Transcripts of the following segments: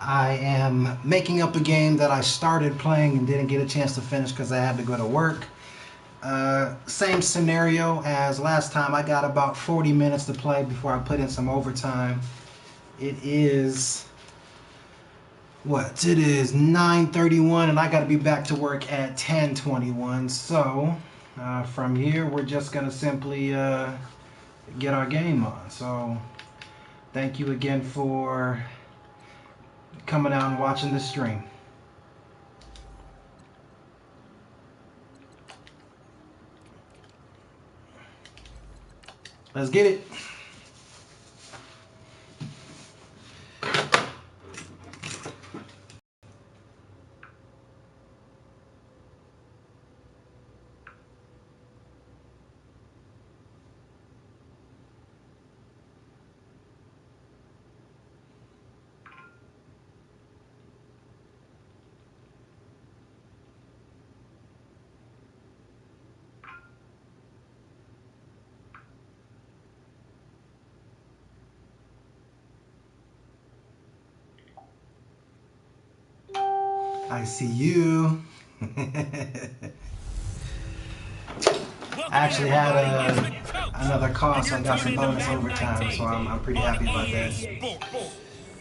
I am making up a game that I started playing and didn't get a chance to finish because I had to go to work. Same scenario as last time. I got about 40 minutes to play before I put in some overtime. It is 9:31 and I got to be back to work at 10:21. So from here we're just going to simply get our game on. So thank you again for coming out and watching the stream. Let's get it. I see you. I actually had another call, so I got some bonus overtime, so I'm pretty happy about that.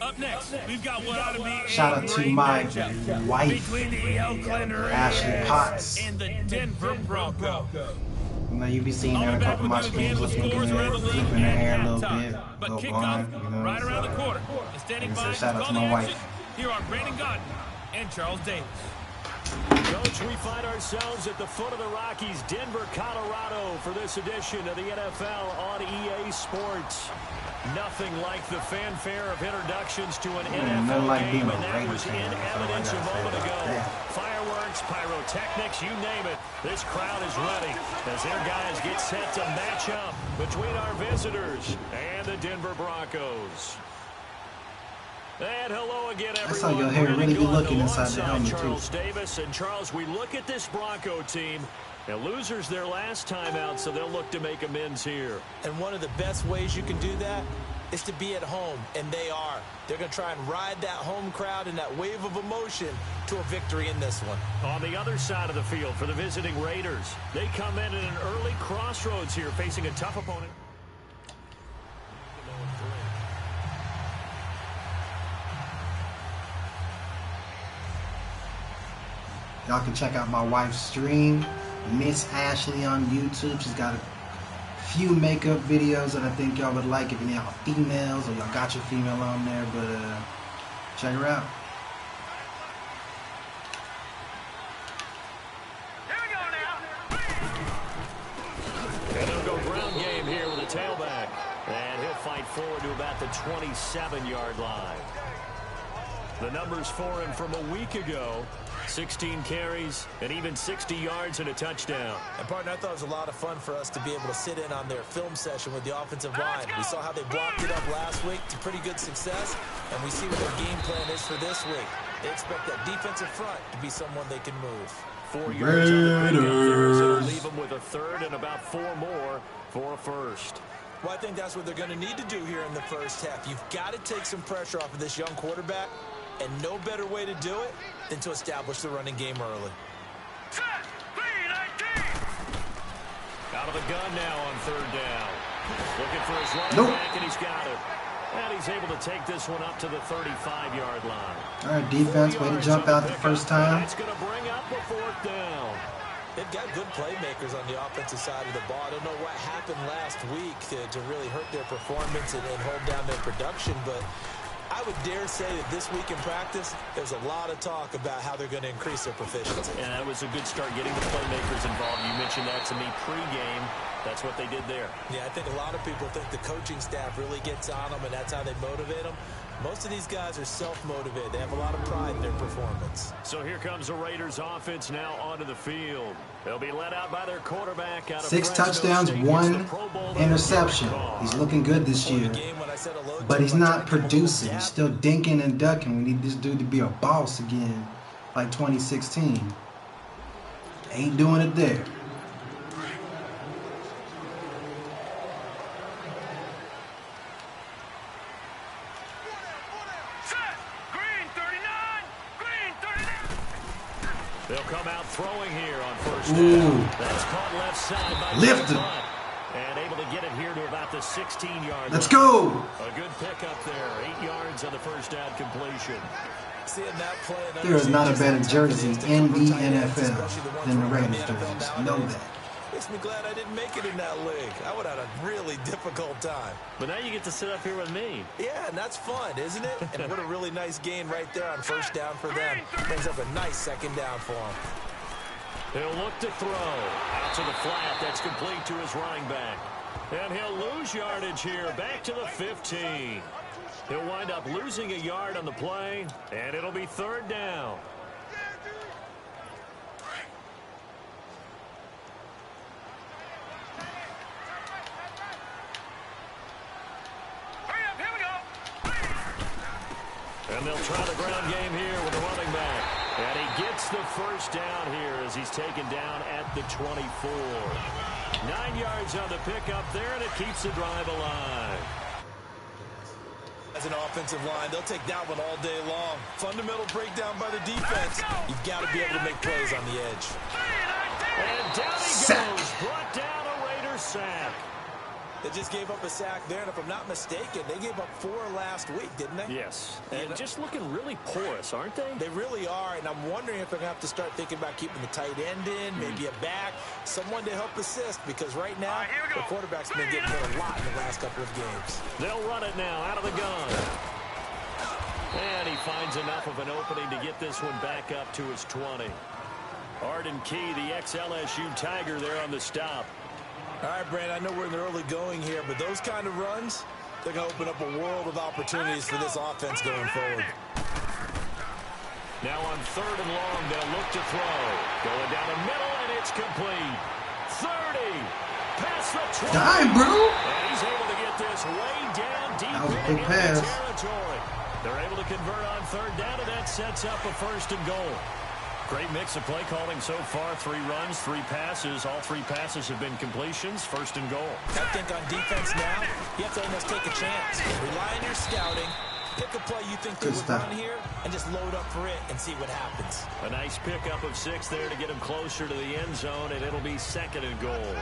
Up next, we've got what ought to be shout out to my wife, Ashley Potts. and the Denver Broncos. You know, you be seeing her in a couple of my streams looking good, flipping her hair a little bit, a little blonde, you know. Right around the corner. And standing by So shout out to my wife. Here are Brandon Gott and Charles Davis. Coach, we find ourselves at the foot of the Rockies, Denver, Colorado, for this edition of the NFL on EA Sports. Nothing like the fanfare of introductions to an NFL game, and that was in evidence a moment ago. Fireworks, pyrotechnics, you name it. This crowd is ready as their guys get set to match up between our visitors and the Denver Broncos. And hello again, everyone. That's how your hair really be looking inside the helmet, too. Charles Davis. And Charles, we look at this Bronco team. And losers their last time out, so they'll look to make amends here. And one of the best ways you can do that is to be at home, and they are. They're going to try and ride that home crowd and that wave of emotion to a victory in this one. On the other side of the field for the visiting Raiders, they come in at an early crossroads here, facing a tough opponent. Y'all can check out my wife's stream, Miss Ashley, on YouTube. She's got a few makeup videos that I think y'all would like if y'all are females or y'all got your female on there, but check her out. Here we go now. And they'll go ground game here with a tailback. And he'll fight forward to about the 27-yard line. The numbers for him from a week ago. 16 carries and even 60 yards and a touchdown. And, partner, I thought it was a lot of fun for us to be able to sit in on their film session with the offensive line. We saw how they blocked it up last week to pretty good success, and we see what their game plan is for this week. They expect that defensive front to be someone they can move. 4 yards on the pickup there, so it'll leave them with a third and about 4 more for a first. Well, I think that's what they're going to need to do here in the first half. You've got to take some pressure off of this young quarterback, and no better way to do it than to establish the running game early. Out of the gun now on third down. Looking for his running back, and he's got it. And he's able to take this one up to the 35-yard line. All right, defense, way to jump out the first time. That's going to bring up a fourth down. They've got good playmakers on the offensive side of the ball. I don't know what happened last week to really hurt their performance and hold down their production, but I would dare say that this week in practice, there's a lot of talk about how they're going to increase their proficiency. And that was a good start getting the playmakers involved. You mentioned that to me pregame. That's what they did there. Yeah, I think a lot of people think the coaching staff really gets on them, and that's how they motivate them. Most of these guys are self-motivated. They have a lot of pride in their performance. So here comes the Raiders offense now onto the field. They'll be led out by their quarterback out of 6 touchdowns, 1 interception. He's looking good this year, but he's not producing. He's still dinking and ducking. We need this dude to be a boss again, like 2016. Ain't doing it there. Green They'll come out throwing here on first Ooh. down. That's caught left side by Lifted. and able to get it here to about the 16-yard line. Let's go. A good pickup there. 8 yards on the first down completion. There is not a better jersey in the NFL than the Raiders jerseys. Know that. Makes me glad I didn't make it in that league. I would have had a really difficult time. But now you get to sit up here with me. Yeah, and that's fun, isn't it? And what a really nice gain right there on first down for them. Brings up a nice second down for them. He'll look to throw. Out to the flat. That's complete to his running back. And he'll lose yardage here. Back to the 15. He'll wind up losing a yard on the play, and it'll be third down. And they'll try the ground game here with the running back. And he gets the first down here as he's taken down at the 24. 9 yards on the pickup there, and it keeps the drive alive. As an offensive line, they'll take that one all day long. Fundamental breakdown by the defense. You've got to be able to make plays on the edge. And down he goes. Brought down a Raider sack. They just gave up a sack there, and if I'm not mistaken, they gave up 4 last week, didn't they? Yes, and just looking really porous, aren't they? They really are, and I'm wondering if they're going to have to start thinking about keeping the tight end in, maybe a back, someone to help assist, because right now, the quarterback's been getting hit a lot in the last couple of games. They'll run it now out of the gun. And he finds enough of an opening to get this one back up to his 20. Arden Key, the ex-LSU Tiger there on the stop. All right, Brandon, I know we're in the early going here, but those kind of runs, they're going to open up a world of opportunities for this offense going forward. Now on third and long, they'll look to throw. Going down the middle, and it's complete. 30. Past the 20. Die, bro. And he's able to get this way down deep That was a in big the pass. territory. They're able to convert on third down, and that sets up a first and goal. Great mix of play calling so far. 3 runs, 3 passes. All 3 passes have been completions. First and goal. I think on defense now, you have to almost take a chance. Rely on your scouting. Pick a play you think they would run here and just load up for it and see what happens. A nice pickup of 6 there to get him closer to the end zone, and it'll be second and goal.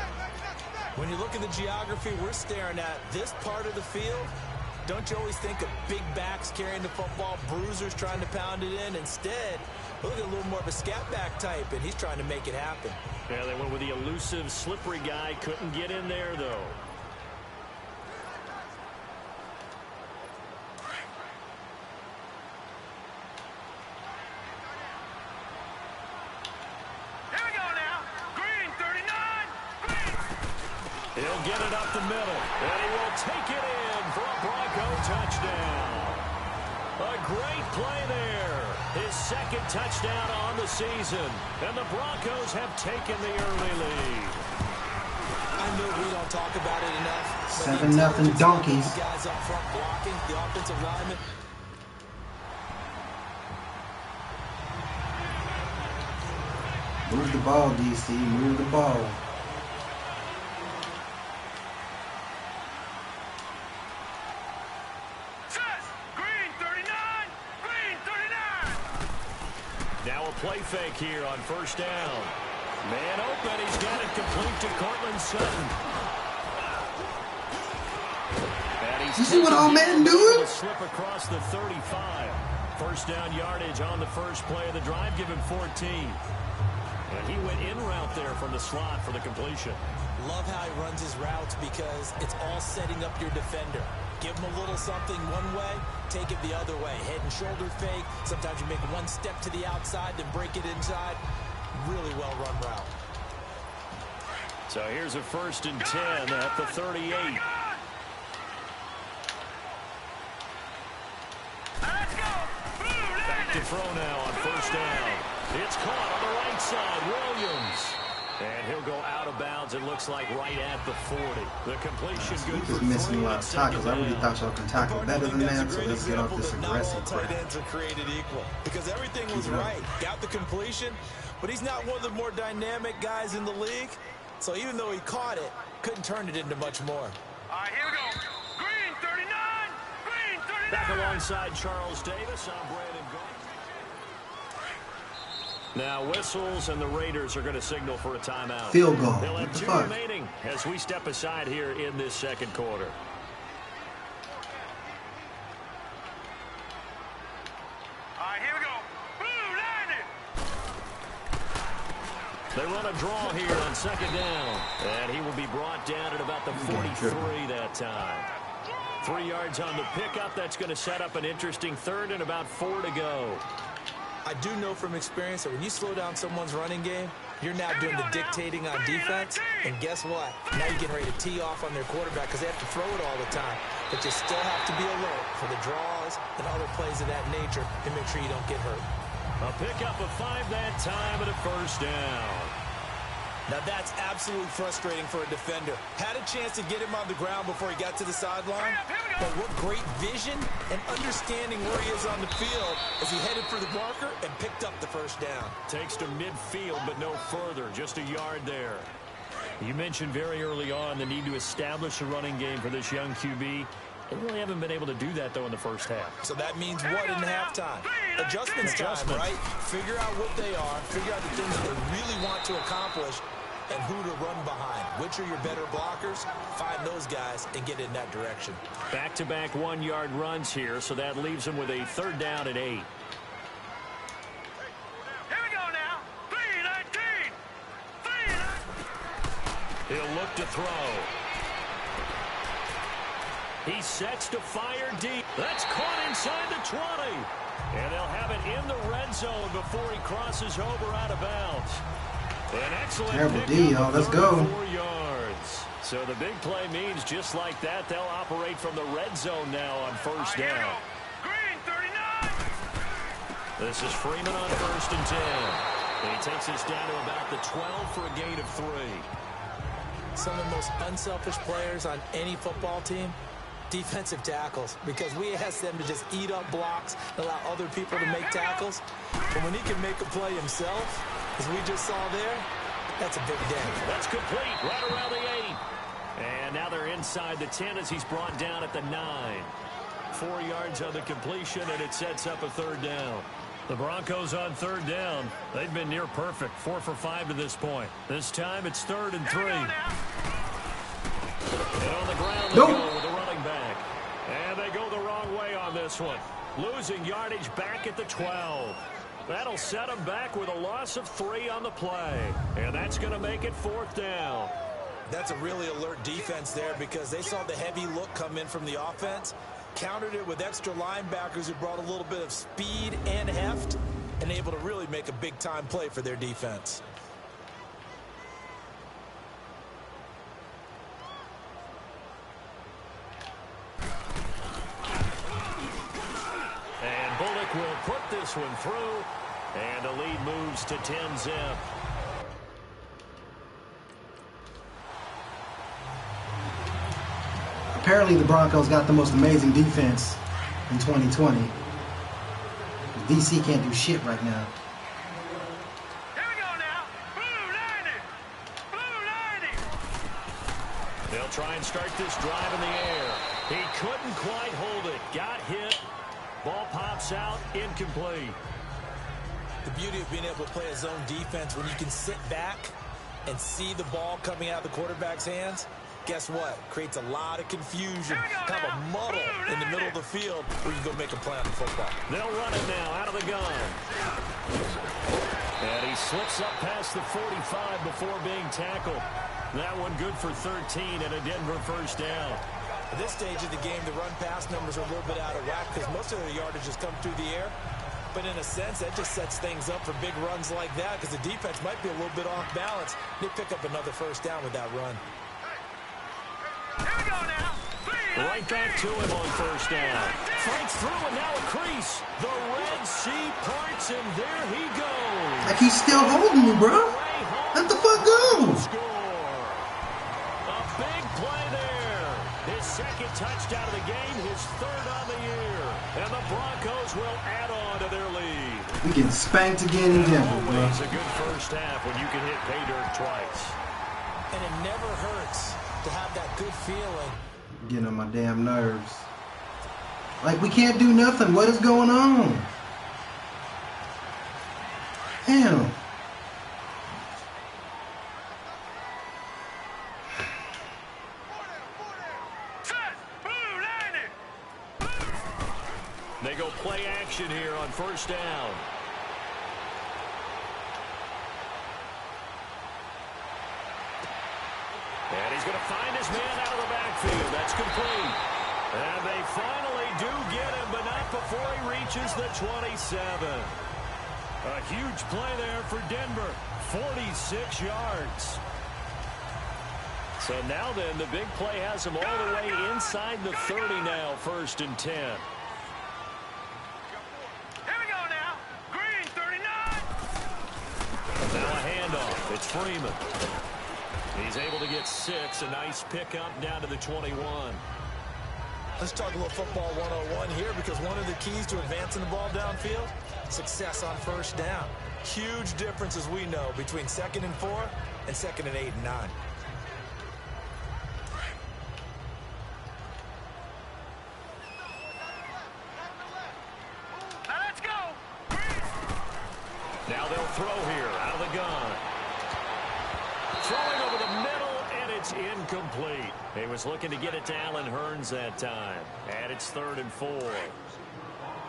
When you look at the geography we're staring at, this part of the field, don't you always think of big backs carrying the football, bruisers trying to pound it in? Instead, look at a little more of a scat back type, and he's trying to make it happen. Yeah, they went with the elusive, slippery guy. Couldn't get in there, though. Here we go now. Green, 39. Green. He'll get it up the middle, and he will take it in for a Bronco touchdown. A great play there. His second touchdown on the season. And the Broncos have taken the early lead. I know we don't talk about it enough. 7-0 donkeys. The guys up front blocking, the offensive lineman. Move the ball, DC. Move the ball. Now a play fake here on first down. Man open. He's got it complete to Cortland Sutton. And he's You see what old man doing? slip across the 35. First down yardage on the first play of the drive. Give him 14. And he went in route there from the slot for the completion. Love how he runs his routes because it's all setting up your defender. Give him a little something one way, take it the other way. Head and shoulder fake. Sometimes you make one step to the outside, then break it inside. Really well run route. So here's a 1st and 10 at the 38. Back to throw now on first down. It's caught on the right side. Williams. And he'll go out of bounds, it looks like, right at the 40. The completion good for 3. He's missing a lot of tackles. I really thought y'all could tackle better than that, so let's get off this aggressive crap. Tight ends are created equal because everything was right. Got the completion, but he's not one of the more dynamic guys in the league. So even though he caught it, couldn't turn it into much more. All right, here we go. Green, 39. Green, 39. Back alongside Charles Davis, I'm Brandon Gold. Now whistles and the Raiders are going to signal for a timeout. Field goal. They'll What have the 2 fuck? remaining as we step aside here in this second quarter. All right, here we go. Blue line it. They run a draw here on second down. And he will be brought down at about the 43 that time. 3 yards on the pickup. That's going to set up an interesting third and about 4 to go. I do know from experience that when you slow down someone's running game, you're now doing the dictating on defense. And guess what? Now you're getting ready to tee off on their quarterback because they have to throw it all the time. But you still have to be alert for the draws and other plays of that nature to make sure you don't get hurt. A pickup of 5 that time and a first down. Now that's absolutely frustrating for a defender. Had a chance to get him on the ground before he got to the sideline, but what great vision and understanding where he is on the field as he headed for the marker and picked up the first down. Takes to midfield, but no further. Just a yard there. You mentioned very early on the need to establish a running game for this young QB. They really haven't been able to do that, though, in the first half. So that means what in halftime? Adjustments time, right? Figure out what they are, figure out the things that they really want to accomplish, and who to run behind. Which are your better blockers? Find those guys and get in that direction. Back-to-back 1-yard runs here, so that leaves them with a 3rd down and 8. Here we go now. 3-19. 3-19. He'll look to throw. He sets to fire deep. That's caught inside the 20. And they'll have it in the red zone before he crosses over out of bounds. An excellent Terrible D, y'all. Let's go. 4 yards. So the big play means just like that, they'll operate from the red zone now on first Here we down. go. Green 39. This is Freeman on 1st and 10. And he takes us down to about the 12 for a gain of 3. Some of the most unselfish players on any football team, defensive tackles, because we ask them to just eat up blocks, allow other people to make tackles. But when he can make a play himself, as we just saw there, that's a big day. That's complete right around the 8. And now they're inside the 10 as he's brought down at the 9. 4 yards on the completion, and it sets up a 3rd down. The Broncos on 3rd down. They've been near perfect, 4 for 5 to this point. This time it's 3rd and 3. And on the ground they go with the running back. And they go the wrong way on this one. Losing yardage back at the 12. That'll set them back with a loss of 3 on the play. And that's going to make it 4th down. That's a really alert defense there because they saw the heavy look come in from the offense, countered it with extra linebackers who brought a little bit of speed and heft, and able to really make a big-time play for their defense. And Bullock will put this one through, and the lead moves to 10-zip. Apparently the Broncos got the most amazing defense in 2020. DC can't do shit right now. Here we go now. Blue lining. Blue lining. They'll try and start this drive in the air. He couldn't quite hold it. Got hit. Ball pops out. Incomplete. The beauty of being able to play a zone defense when you can sit back and see the ball coming out of the quarterback's hands, guess what? Creates a lot of confusion, kind of a muddle in the middle of the field where you go make a play on the football. They'll run it now out of the gun. And he slips up past the 45 before being tackled. That one good for 13 and a Denver first down. At this stage of the game, the run-pass numbers are a little bit out of whack because most of their yardage has come through the air. But in a sense, that just sets things up for big runs like that because the defense might be a little bit off balance. They pick up another first down with that run. Here we go now. Right back to him on first down. Fights through and now a crease. The Red Sea parts and there he goes. Like he's still holding me, bro. Let the fuck go. Score. A big play there. His second touchdown of the game, his 3rd on the year. And the Broncos will add on to their lead. We getting spanked again in Denver, bro. Always a good first half when you can hit pay dirt twice. And it never hurts to have that good feeling. Getting on my damn nerves. Like we can't do nothing. What is going on? Damn. They go play action here on first down. And he's going to find his man out of the backfield. That's complete. And they finally do get him, but not before he reaches the 27. A huge play there for Denver. 46 yards. So now then, the big play has him all the way inside the 30 now, 1st and 10. Now a handoff. It's Freeman. He's able to get 6. A nice pickup down to the 21. Let's talk a little football 101 here, because one of the keys to advancing the ball downfield, success on first down. Huge difference, as we know, between 2nd and 4 and 2nd and 8 and 9. Now they'll throw here out of the gun. Throwing over the middle, and it's incomplete. He was looking to get it to Allen Hurns that time. And it's 3rd and 4.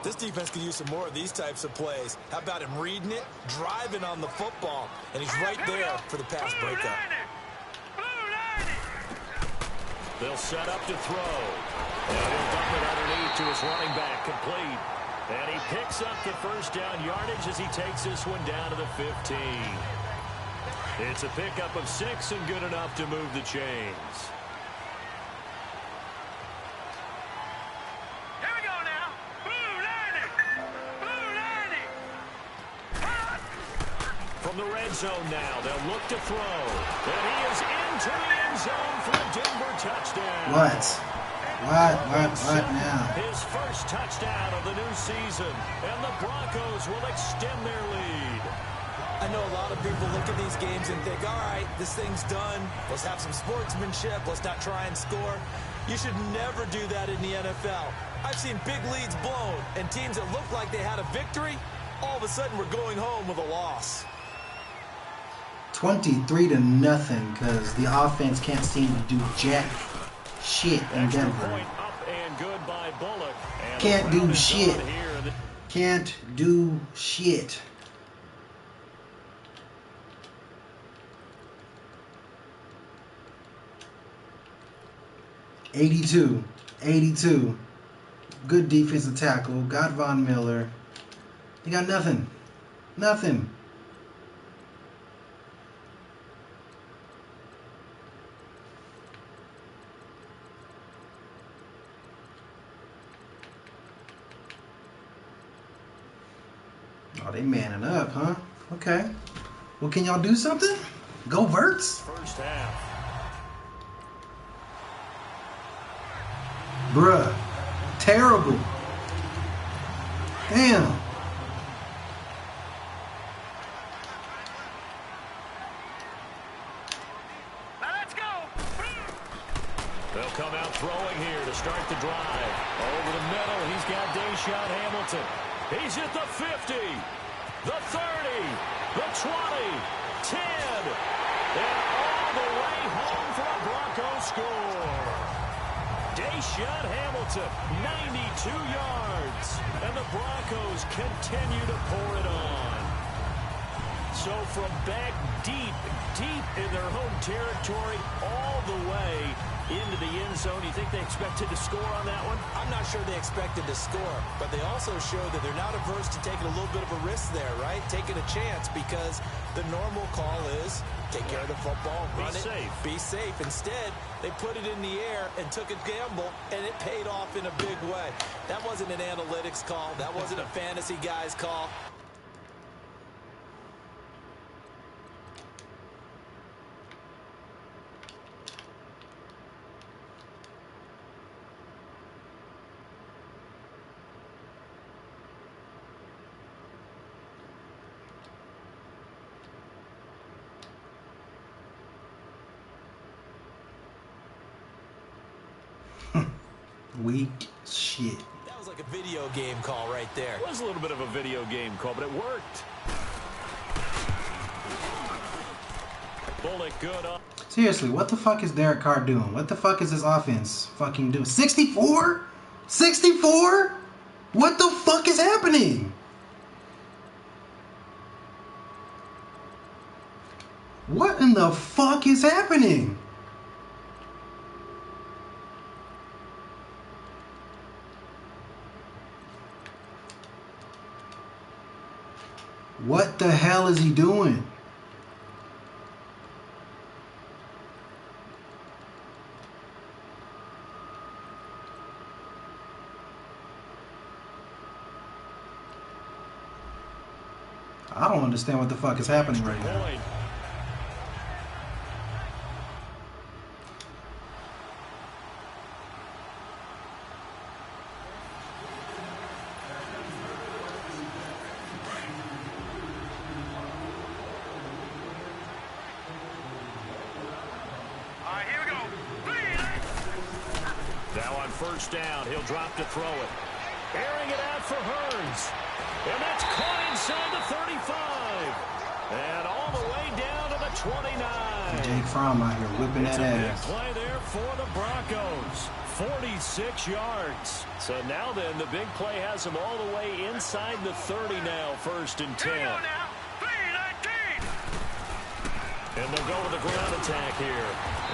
This defense could use some more of these types of plays. How about him reading it, driving on the football, and he's right there for the pass breakup. They'll set up to throw. And he'll dump it underneath to his running back, complete. And he picks up the first down yardage as he takes this one down to the 15. It's a pickup of 6 and good enough to move the chains. Here we go now. Blue landing. Blue landing. From the red zone now, they'll look to throw. And he is into the end zone for a Denver touchdown. What now? His first touchdown of the new season, and the Broncos will extend their lead. I know a lot of people look at these games and think, all right, this thing's done. Let's have some sportsmanship. Let's not try and score. You should never do that in the NFL. I've seen big leads blown, and teams that looked like they had a victory, all of a sudden we're going home with a loss. 23-0, because the offense can't seem to do jack shit in Denver. Point up and good by Bullock. And Can't do shit. Can't do shit. $82. Good defensive tackle. Got Von Miller. He got nothing. Nothing. Oh, they manning up, huh? Okay. Well, can y'all do something? Go Verts? First half. Bruh. Terrible. Damn. Now let's go. They'll come out throwing here to start the drive. Over the middle, he's got Deshaun Hamilton. He's at the 50, the 30, the 20, 10, and all the way home for a Broncos score. Deshaun Hamilton, 92 yards, and the Broncos continue to pour it on. So from back deep in their home territory, all the way into the end zone. You think they expected to score on that one? I'm not sure they expected to score, but they also showed that they're not averse to taking a little bit of a risk there, right? Taking a chance, because the normal call is take care of the football, run it, be safe. Instead, they put it in the air and took a gamble, and it paid off in a big way. That wasn't an analytics call. That wasn't a fantasy guy's call. Weak shit. That was like a video game call right there. It was a little bit of a video game call, but it worked. Bullock good up. Seriously, what the fuck is Derek Carr doing? What the fuck is this offense fucking doing? 64? 64? What the fuck is happening? What in the fuck is happening? What the hell is he doing? I don't understand what the fuck is happening right now. Now on first down, he'll drop to throw it. Airing it out for Hearns. And that's caught inside the 35. And all the way down to the 29. Jake Fromm out here whipping that ass. Big play there for the Broncos. 46 yards. So now then, the big play has them all the way inside the 30 now, 1st and 10. And they'll go with the ground attack here.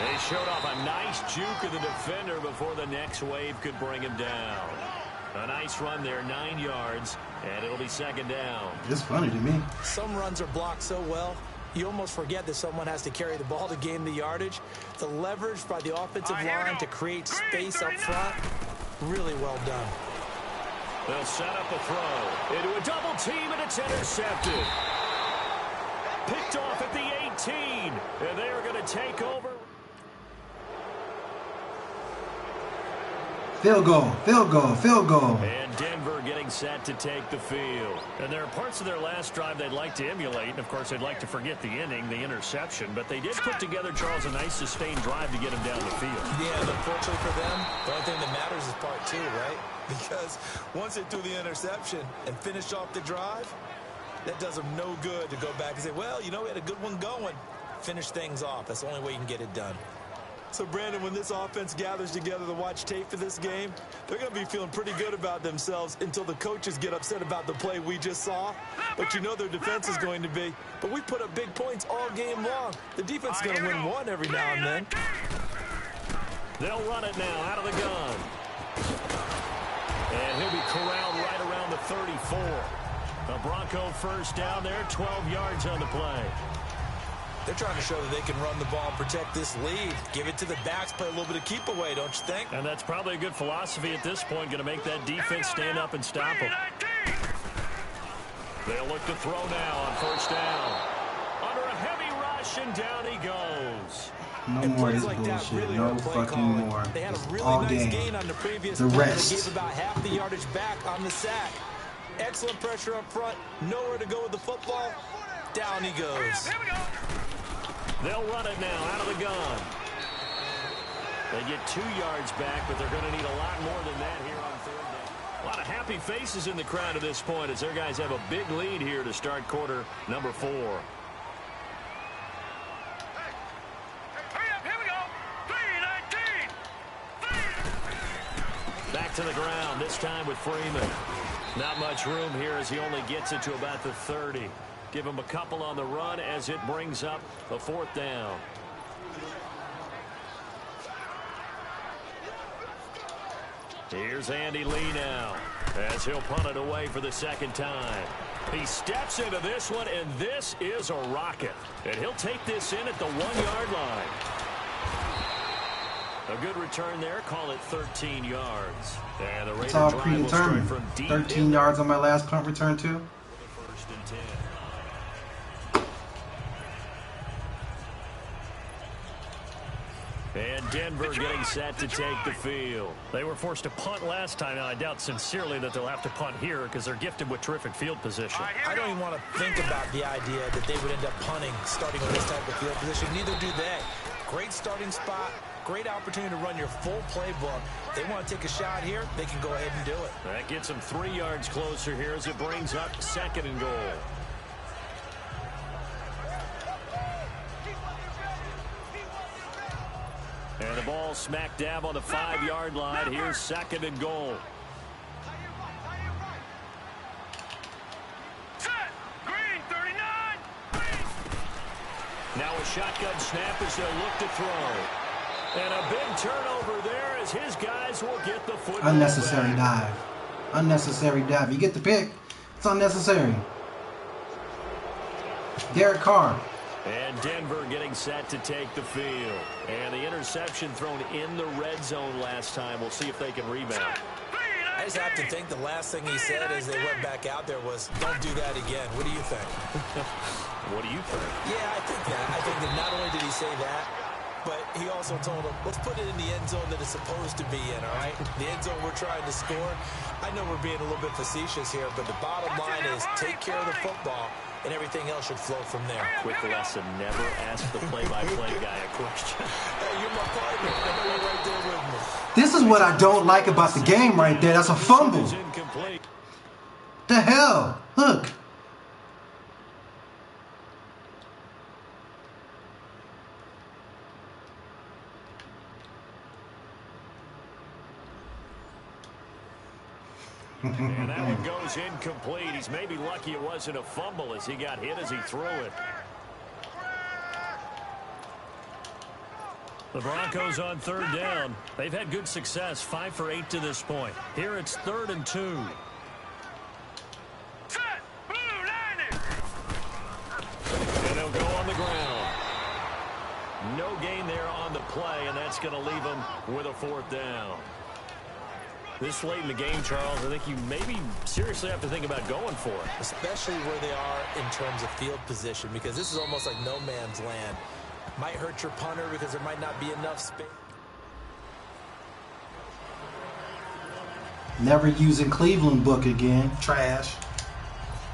They showed off a nice juke of the defender before the next wave could bring him down. A nice run there, 9 yards, and it'll be 2nd down. It's funny to me. Some runs are blocked so well, you almost forget that someone has to carry the ball to gain the yardage. The leverage by the offensive line to create space up front, really well done. They'll set up a throw into a double team, and it's intercepted. Picked off at the 18, and they are going to take over. Field goal, field goal, field goal. And Denver getting set to take the field. And there are parts of their last drive they'd like to emulate. And, of course, they'd like to forget the inning, the interception. But they did put together, Charles, a nice sustained drive to get him down the field. Yeah, and unfortunately for them, the only thing that matters is part 2, right? Because once they threw the interception and finished off the drive, that does them no good to go back and say, well, you know, we had a good one going. Finish things off. That's the only way you can get it done. So, Brandon, when this offense gathers together to watch tape for this game, they're going to be feeling pretty good about themselves until the coaches get upset about the play we just saw. But you know their defense is going to be. But we put up big points all game long. The defense is going to win one every now and then. They'll run it now out of the gun. And he'll be corralled right around the 34. The Bronco first down there, 12 yards on the play. They're trying to show that they can run the ball and protect this lead. Give it to the backs, play a little bit of keep away, don't you think? And that's probably a good philosophy at this point, going to make that defense stand up and stop them. They'll look to throw now on first down. Under a heavy rush, and down he goes. No more of this bullshit. No fucking more. They had a really all nice game. gain on the previous The play. rest. They gave about half the yardage back on the sack. Excellent pressure up front. Nowhere to go with the football. Down he goes. Here we go. They'll run it now out of the gun. They get 2 yards back, but they're going to need a lot more than that here on 3rd down. A lot of happy faces in the crowd at this point as their guys have a big lead here to start quarter number 4. Hurry up, here we go. 3-19. Back to the ground, this time with Freeman. Not much room here as he only gets it to about the 30. Give him a couple on the run as it brings up the 4th down. Here's Andy Lee now as he'll punt it away for the 2nd time. He steps into this one, and this is a rocket. And he'll take this in at the 1-yard line. A good return there. Call it 13 yards. And the Raiders It's all drive will start predetermined. from deep 13 yards on my last punt return, too. 1st and 10. And Denver getting set to take the field. They were forced to punt last time. Now, I doubt sincerely that they'll have to punt here because they're gifted with terrific field position. I don't even want to think about the idea that they would end up punting starting with this type of field position. Neither do they. Great starting spot. Great opportunity to run your full playbook. They want to take a shot here, they can go ahead and do it. That gets them 3 yards closer here as it brings up 2nd and goal. And the ball smack dab on the 5-yard line. Here's 2nd and goal. Set. Green 39. Now a shotgun snap as they'll look to throw. And a big turnover there as his guys will get the football Unnecessary back. dive. Unnecessary dive. You get the pick. It's unnecessary. Derek Carr. And Denver getting set to take the field. And the interception thrown in the red zone last time. We'll see if they can rebound. I just have to think the last thing he said as they went back out there was, don't do that again. What do you think? What do you think? Yeah, I think that. I think that not only did he say that, but he also told him, let's put it in the end zone that it's supposed to be in, all right? The end zone we're trying to score. I know we're being a little bit facetious here, but the bottom line is take care of the football, and everything else should flow from there. Quick lesson, never ask the play-by-play guy a question. Hey, you're my partner. I know you're right there with me. This is what I don't like about the game right there. That's a fumble. Is incomplete. The hell? Look. And that one goes incomplete. He's maybe lucky it wasn't a fumble as he got hit as he threw it. The Broncos on 3rd down. They've had good success, 5 for 8 to this point. Here it's 3rd and 2. Set. Blue lining. And they'll go on the ground. No gain there on the play, and that's going to leave them with a 4th down. This late in the game, Charles, I think you maybe seriously have to think about going for it. Especially where they are in terms of field position, because this is almost like no man's land. Might hurt your punter because there might not be enough space. Never using Cleveland book again. Trash.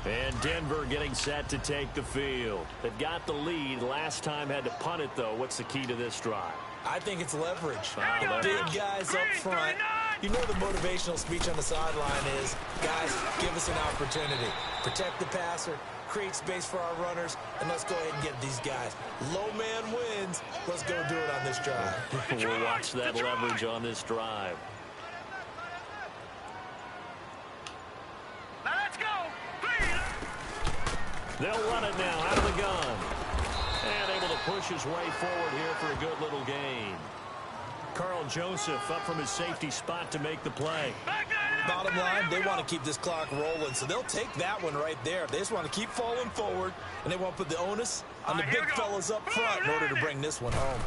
And Denver getting set to take the field. They've got the lead. Last time had to punt it, though. What's the key to this drive? I think it's leverage. Leverage. Big guys up front. You know the motivational speech on the sideline is, guys, give us an opportunity. Protect the passer, create space for our runners, and let's go ahead and get these guys. Low man wins. Let's go do it on this drive. We'll watch that leverage on this drive. Now let's go. They'll run it now out of the gun. And able to push his way forward here for a good little gain. Carl Joseph up from his safety spot to make the play. Bottom line, they want to keep this clock rolling, so they'll take that one right there. They just want to keep falling forward, and they want to put the onus on the big fellas up front in order to bring this one home.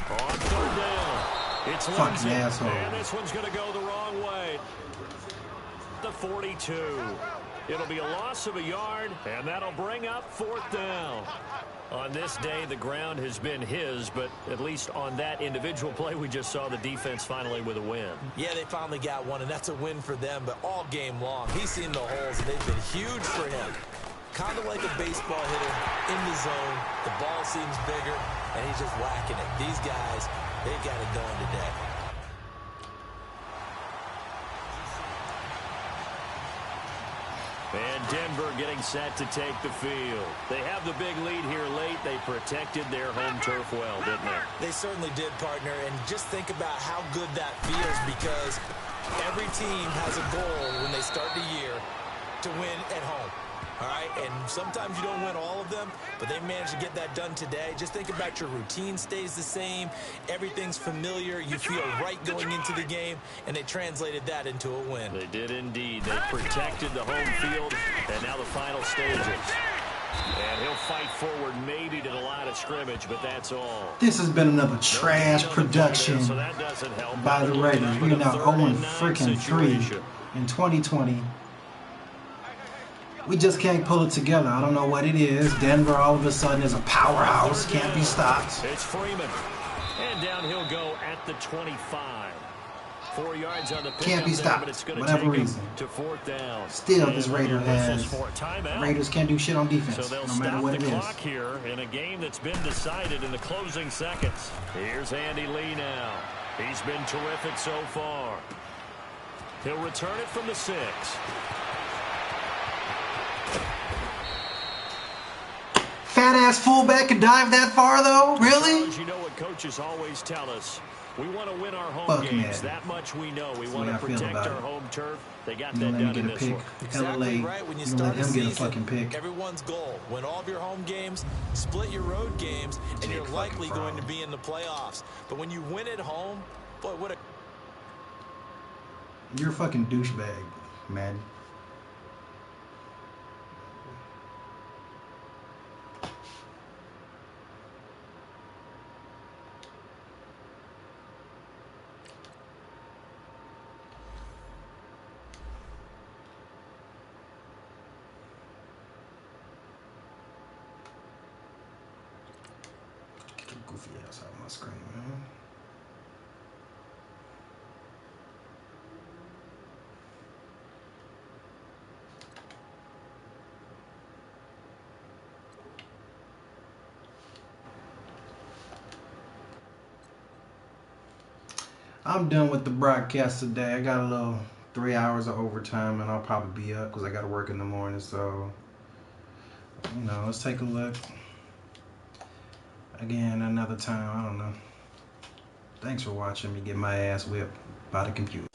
On 3rd down, it's Fucking Lindsay, asshole. and this one's going to go the wrong way. The 42. It'll be a loss of a yard, and that'll bring up 4th down. On this day, the ground has been his, but at least on that individual play, we just saw the defense finally with a win. Yeah, they finally got one, and that's a win for them, but all game long, he's seen the holes, and they've been huge for him. Kind of like a baseball hitter in the zone. The ball seems bigger, and he's just whacking it. These guys, they got it going today. And Denver getting set to take the field. They have the big lead here late. They protected their home turf well, didn't they? They certainly did, partner, and just think about how good that feels because every team has a goal when they start the year to win at home. All right, and sometimes you don't win all of them, but they managed to get that done today. Just think about your routine stays the same. Everything's familiar. You feel right going into the game, and they translated that into a win. They did indeed. They protected the home field, and now the final stages. And he'll fight forward maybe to the line of scrimmage, but that's all. This has been another trash production So that doesn't help. by the Raiders. We are now 0-3 in 2020. We just can't pull it together. I don't know what it is. Denver all of a sudden is a powerhouse. Can't be stopped. It's Freeman. And down he'll go at the 25. 4 yards on the pick. Can't be stopped. But it's going Whatever to take reason. to 4th down. Still, this Raider has. For a timeout. Raiders can't do shit on So defense, they'll no matter stop what the it is. clock here in a game that's been decided in the closing seconds. Here's Andy Lee now. He's been terrific so far. He'll return it from the 6. Fat ass fullback could dive that far though? Really? You know what coaches always tell us, we want to win our home Fuck games. Madden. That much we know. We That's want the to way I feel protect about our it. home turf. They got You that gonna let done me in get a this pick? one. Hella Exactly late. right. When you You gonna let start a him get a season, fucking pick? everyone's goal, win all of your home games, split your road games, and Jake you're likely fucking going to Fromm. be in the playoffs. But when you win at home, boy, what a... You're a fucking douchebag, Madden. Get your goofy ass out of my screen, man. I'm done with the broadcast today. I got a little 3 hours of overtime, and I'll probably be up because I got to work in the morning. So, you know, let's take a look. Again, another time. I don't know. Thanks for watching me get my ass whipped by the computer.